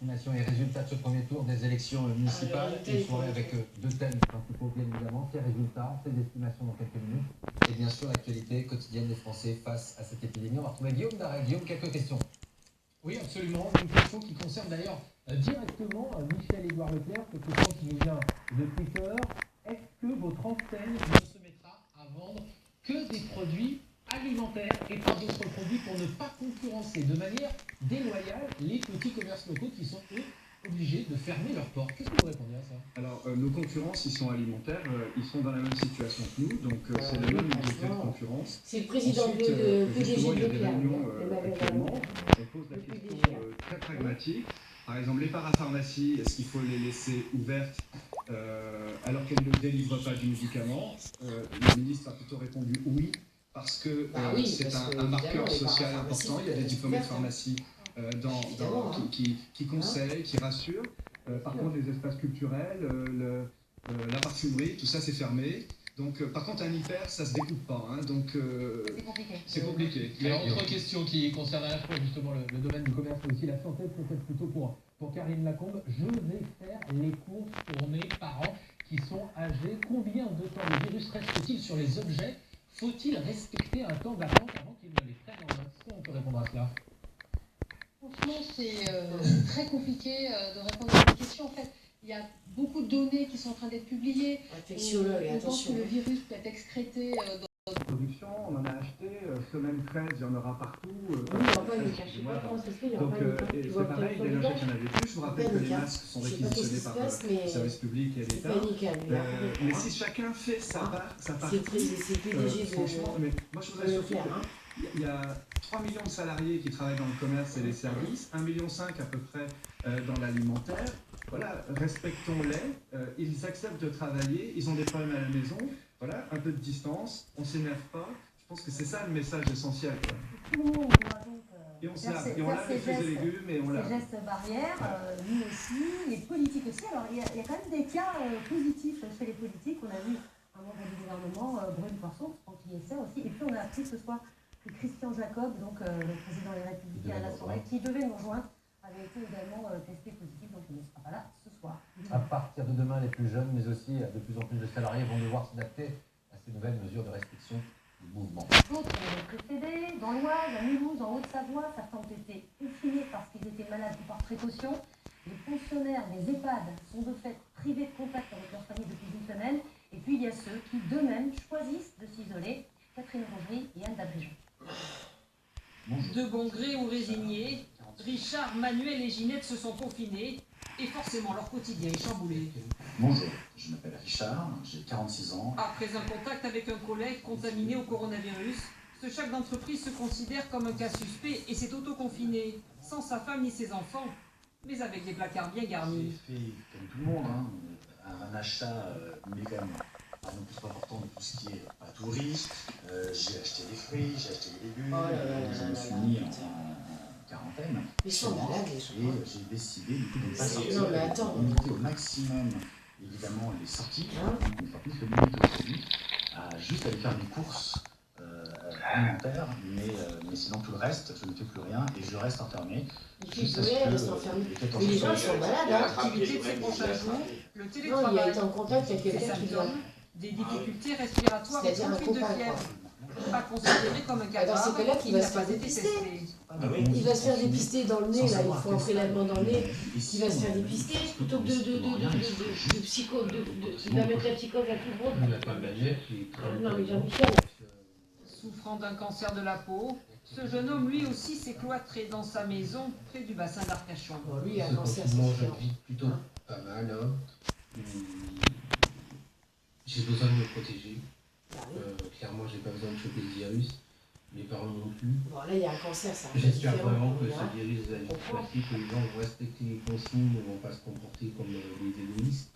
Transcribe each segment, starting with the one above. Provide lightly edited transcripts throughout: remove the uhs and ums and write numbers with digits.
Estimation et résultats de ce premier tour des élections municipales. Une soirée avec deux thèmes principaux, bien évidemment. Ces résultats, ces estimations dans quelques minutes. Et bien sûr, l'actualité quotidienne des Français face à cette épidémie. On va retrouver Guillaume Daret. Guillaume, quelques questions. Oui, absolument. Une question qui concerne d'ailleurs directement Michel-Édouard Leclerc, quelque chose qui nous vient de Twitter. Est-ce que votre enseigne ne se mettra à vendre que des produits alimentaires et pas d'autres produits pour ne pas concurrencer de manière déloyale les petits commerces locaux qui sont, eux, obligés de fermer leurs portes? Qu'est-ce que vous répondez à ça? Alors, nos concurrents, ils sont alimentaires, ils sont dans la même situation que nous, donc c'est le même degré de concurrence. C'est le président Ensuite, de justement, il y a des Leclerc, réunions actuellement, on pose la question très pragmatique. Par exemple, les parapharmacies, est-ce qu'il faut les laisser ouvertes alors qu'elles ne délivrent pas du médicament? Le ministre a plutôt répondu oui, parce que c'est un marqueur social important. Il y a des diplômés de pharmacie qui conseillent, qui rassurent. Par contre, les espaces culturels, la parfumerie, tout ça c'est fermé. Donc, par contre, un hyper, ça se découpe pas. Hein, donc, c'est compliqué. Alors, autre question qui concerne à la fois justement le domaine du commerce, mais aussi la santé, peut-être plutôt pour Karine Lacombe. Je vais faire les courses pour mes parents qui sont âgés. Combien de temps le virus reste-t-il sur les objets? Faut-il respecter un temps d'attente avant qu'ils ne les prennent en main? Est-ce qu'on peut répondre à cela? Franchement, c'est très compliqué de répondre à cette question. En fait, il y a beaucoup de données qui sont en train d'être publiées. On pense que le virus peut être excrété dans production, on en a acheté, semaine 13, il y en aura partout. Oui, enfin, ne cachez pas comment ça se fait, il y aura donc, c'est pareil, les logiques, il y en avait plus. Je vous rappelle que les masques sont réquisitionnés par le service public et l'État. Mais si chacun fait sa part, franchement, mais moi je voudrais surtout il y a 3 millions de salariés qui travaillent dans le commerce et les services, 1,5 million à peu près dans l'alimentaire. Voilà, respectons-les, ils acceptent de travailler, ils ont des problèmes à la maison, voilà, un peu de distance, on ne s'énerve pas. Je pense que c'est ça le message essentiel. Tout le monde doit donc et on se lave, et on lave les fruits et légumes, et on lave. Ces gestes barrières, nous aussi, les politiques aussi. Alors il y a quand même des cas positifs chez les politiques. On a vu un membre du gouvernement, Brune Poisson, qui est ça aussi. Et puis on a appris ce soir que Christian Jacob, donc le président des Républicains à l'Assemblée, qui devait nous rejoindre, avait été également testé positif, donc il ne sera pas là ce soir. À partir de demain, les plus jeunes, mais aussi de plus en plus de salariés vont devoir s'adapter à ces nouvelles mesures de restriction du mouvement. D'autres ont précédé, dans l'Oise, à Mulhouse, en Haute-Savoie, certains ont été confinés parce qu'ils étaient malades ou par précaution. Les pensionnaires des EHPAD sont de fait privés de contact avec leur famille depuis une semaine. Et puis il y a ceux qui d'eux-mêmes choisissent de s'isoler. Catherine Rongerie et Anne Dabrigeon. De bon gré ou résignés, Richard, Manuel et Ginette se sont confinés et forcément leur quotidien est chamboulé. Bonjour, je m'appelle Richard, j'ai 46 ans. Après un contact avec un collègue contaminé au coronavirus, ce chef d'entreprise se considère comme un cas suspect et s'est auto-confiné, sans sa femme ni ses enfants, mais avec des placards bien garnis. J'ai fait, comme tout le monde, un achat, mais quand même pas non plus important de tout ce qui est pas tout riche. J'ai acheté des fruits, j'ai acheté des légumes, je me suis mis en quarantaine. Ils sont malades, les gens. Et j'ai décidé du coup de ne pas sortir, de limiter au maximum évidemment les sorties, une fois plus que limite aujourd'hui, à juste aller faire des courses alimentaires, mais sinon tout le reste, je ne fais plus rien et je reste enfermé. Juste mais les gens ils sont malades, L'activité de ces prochains jours, le télétravail, il a été en contact avec quelqu'un qui doit... des difficultés respiratoires et conflits de fièvre. Pas considéré comme un cas grave, c'est que là qu'il va se faire dépister. Il va se faire dépister dans le nez, là, il faut un prélèvement dans le nez. Il va se faire dépister plutôt que de psycho, il va mettre la psychose à tout le monde. Non mais Jean-Michel. Souffrant d'un cancer de la peau, ce jeune homme lui aussi s'est cloîtré dans sa maison près du bassin d'Arcachon. Bon, lui, il a un cancer, Moi, je vis plutôt pas mal. J'ai besoin de me protéger. Clairement, j'ai pas besoin de choper le virus. Mes parents non plus. Bon, là, il y a un cancer, ça. J'espère vraiment que ce virus va vite passer, que les gens vont respecter les consignes, ne vont pas se comporter comme des égoïstes.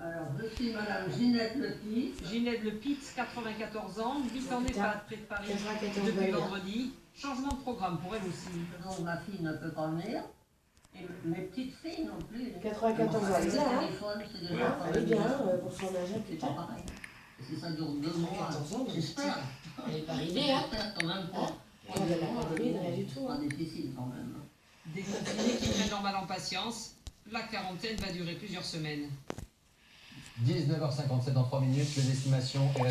Alors, je suis madame Ginette Lepitz. Ginette Lepitz, 94 ans, vit en EHPAD près de Paris depuis vendredi. Changement de programme pour elle aussi. Donc, ma fille ne peut pas venir. Et mes petites filles non plus. 94 ans, elle est bien, elle est bien, pour son âge, c'est pas pareil. Si ça dure 2 mois, j'espère. Elle n'est pas arrivée, hein. J'espère quand même pas. Elle n'a pas arrivé, rien du tout. C'est pas difficile quand même. Des confinés qui prennent gens mal en patience, la quarantaine va durer plusieurs semaines. 19h57 dans 3 minutes, les estimations et